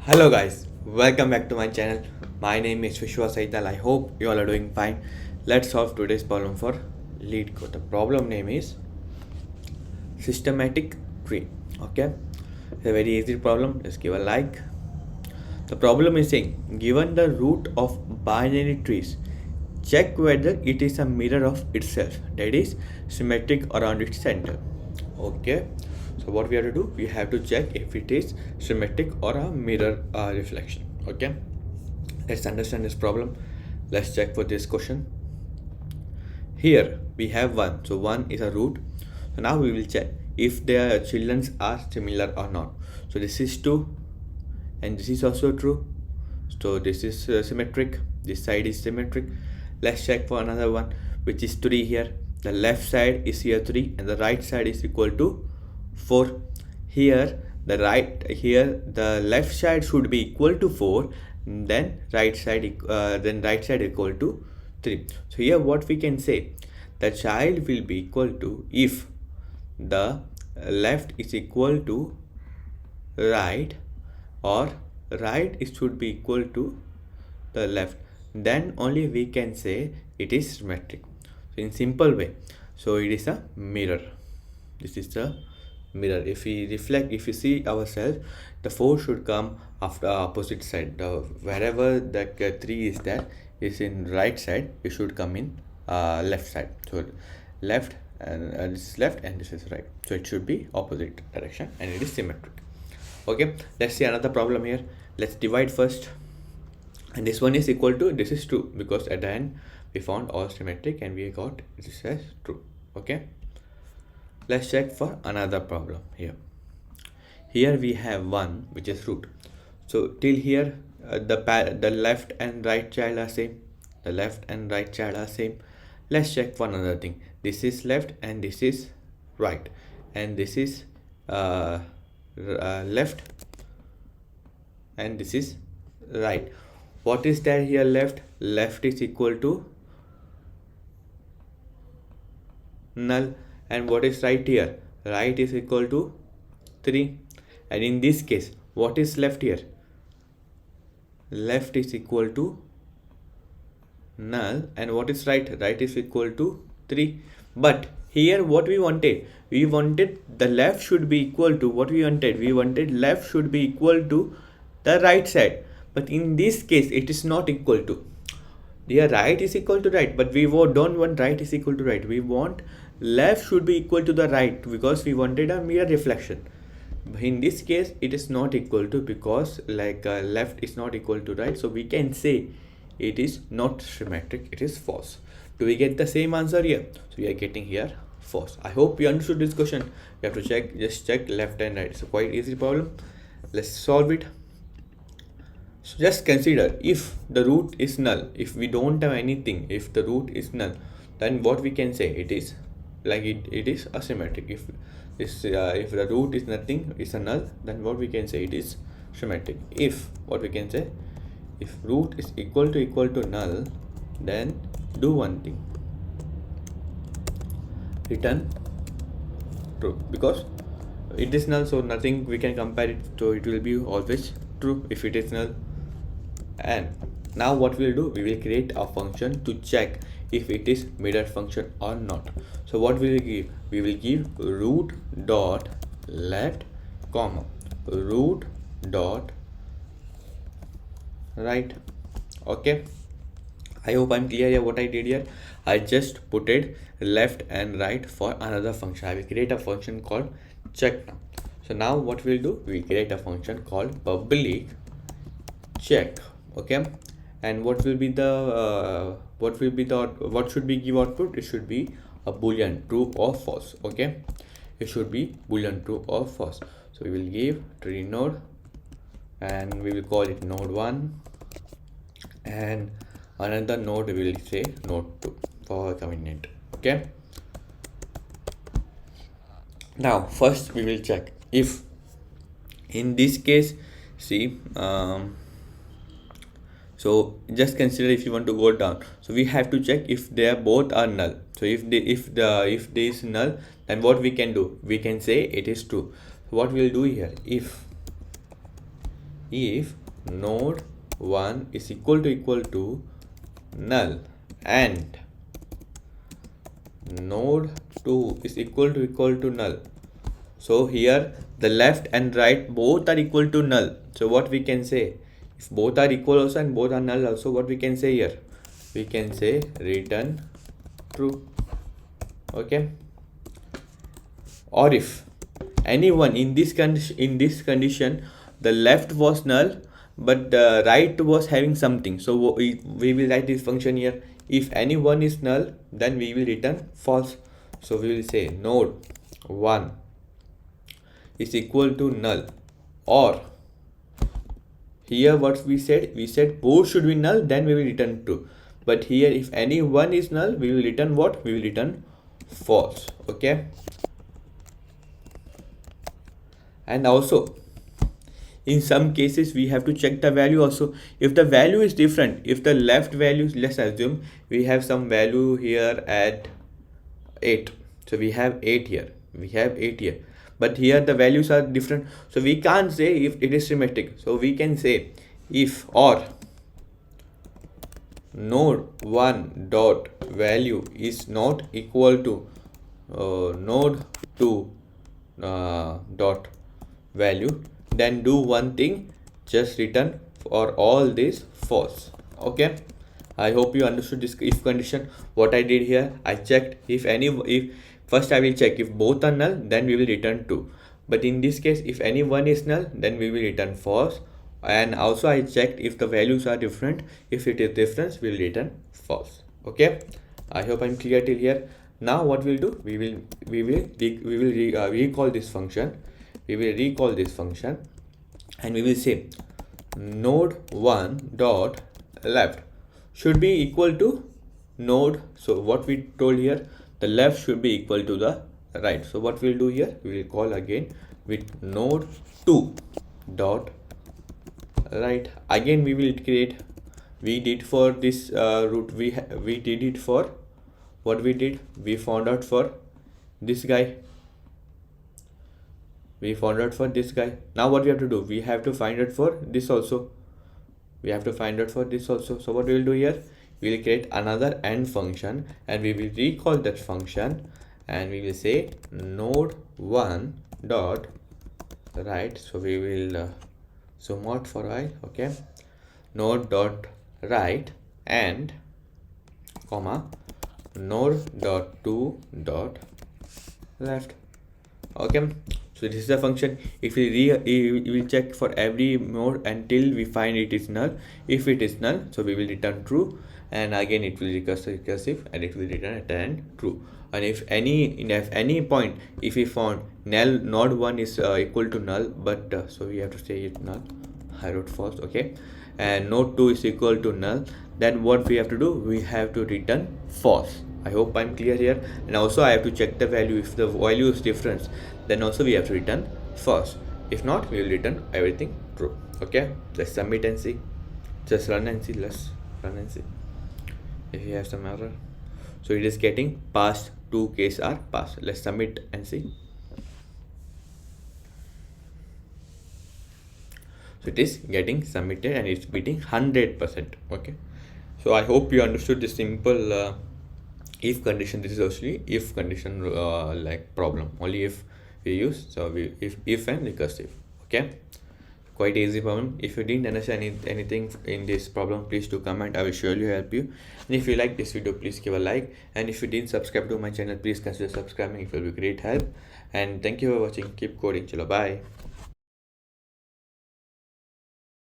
Hello guys, welcome back to my channel. My name is Vishwa Saital. I hope you all are doing fine. Let's solve today's problem for Leetcode. The problem name is Systematic Tree. Okay, it's a very easy problem. Just give a like. The problem is saying, given the root of binary trees, check whether it is a mirror of itself, that is symmetric around its center. Okay, so what we have to do, we have to check if it is symmetric or a mirror reflection. Okay, let's understand this problem. Let's check for this question. Here we have 1, so 1 is a root. So now we will check if their children are similar or not. So this is 2 and this is also true. So this is symmetric, this side is symmetric. Let's check for another one, which is 3 here. The left side is here 3 and the right side is equal to 4. Here the left side should be equal to 4, then right side equal to 3. So here what we can say, the child will be equal to, if the left is equal to right or right it should be equal to the left, then only we can say it is symmetric. So in simple way, so it is a mirror. This is the mirror. If we reflect, if we see ourselves, the 4 should come after opposite side. Wherever the 3 is there is in right side, it should come in left side. So left and this is left and this is right, so it should be opposite direction and it is symmetric. Okay, let's see another problem here. Let's divide first, and this one is equal to, this is true because at the end we found all symmetric and we got this as true. Okay, let's check for another problem here. Here we have 1 which is root. So till here the left and right child are same. The left and right child are same. Let's check for another thing. This is left and this is right, and this is left and this is right. What is there here? Left is equal to null, and what is right here? Right is equal to 3. And in this case, what is left here? Left is equal to null, and what is right? Right is equal to 3. But here what we wanted the left should be equal to, what we wanted left should be equal to the right side. But in this case it is not equal to. Here right is equal to right, but we don't want right is equal to right. We want left should be equal to the right because we wanted a mirror reflection. In this case it is not equal to, because left is not equal to right, so we can say it is not symmetric, it is false. Do we get the same answer here? So we are getting here false. I hope you understood this question. You have to check, just check left and right. It's a quite easy problem. Let's solve it. So just consider, if the root is null, if we don't have anything, if the root is null, then what we can say, it is it is asymmetric. If the root is nothing, is a null, then what we can say, it is symmetric. If what we can say, if root is equal to null, then do one thing, return true, because it is null, so nothing we can compare it, so it will be always true if it is null. And now what we'll do, we will create a function to check if it is mirror function or not. So what we will give, we will give root dot left comma root dot right. Okay, I hope I'm clear here. What I did here, I just put it left and right for another function. I will create a function called check now. So now what we'll do, we create a function called public check. Okay, and what should we give output? It should be a boolean, true or false. Okay, it should be boolean, true or false. So we will give tree node and we will call it node 1, and another node we will say node 2 for convenient. Okay, now first we will check if in this case, see, so just consider if you want to go down, so we have to check if they are both are null. So if this is null, then what we can do, we can say it is true. So what we'll do here, if if node 1 is equal to null and node 2 is equal to null. So here the left and right both are equal to null. So what we can say, if both are equal also and both are null also, what we can say here, we can say return true. Okay, or if anyone in this condition the left was null but the right was having something, so we will write this function here. If any one is null, then we will return false. So we will say node 1 is equal to null, or here what we said both should be null, then we will return true. But here if any one is null, we will return what? We will return false. Okay, and also in some cases we have to check the value also. If the value is different, if the left value, let's assume we have some value here at 8, so we have 8 here, but here the values are different, so we can't say if it is symmetric. So we can say if or node 1 dot value is not equal to node 2 dot value, then do one thing, just return for all this false. Okay, I hope you understood this if condition. What I did here, I checked if first I will check if both are null, then we will return true. But in this case, if any one is null, then we will return false. And also I checked if the values are different. If it is different, we will return false. Okay, I hope I'm clear till here. Now what we'll do, we will recall this function. We will recall this function and we will say node 1 dot left should be equal to node. So what we told here, the left should be equal to the right. So what we'll do here, we will call again with node 2 dot right. Again we will create, we did for this root, we did it for what we did, we found out for this guy, now what we have to do, we have to find out for this also, so what we will do here, we will create another AND function and we will recall that function and we will say node 1 dot right. So we will zoom out for a while. Okay, node dot right and comma node dot 2 dot left. Okay, so this is the function. If we will check for every node until we find it is null. If it is null, so we will return true, and again it will recursive and it will return at the end true. And if any point, if we found null node 1 is equal to null, but so we have to say it null, I wrote false. Okay, and node 2 is equal to null, then what we have to do, we have to return false. I hope I'm clear here. And also I have to check the value. If the value is different, then also we have to return false. If not, we will return everything true. Okay, let's submit and see. Just run and see. Let's run and see if you have some error. So it is getting passed, 2 cases are passed. Let's submit and see. So it is getting submitted and it's beating 100%. Okay, so I hope you understood this simple if condition. This is actually if condition like problem, only if we use. So we if and recursive. Okay, quite easy problem. If you didn't understand anything in this problem, please do comment. I will surely help you. And if you like this video, please give a like, and if you didn't subscribe to my channel, please consider subscribing. It will be great help. And thank you for watching. Keep coding. Chalo, bye.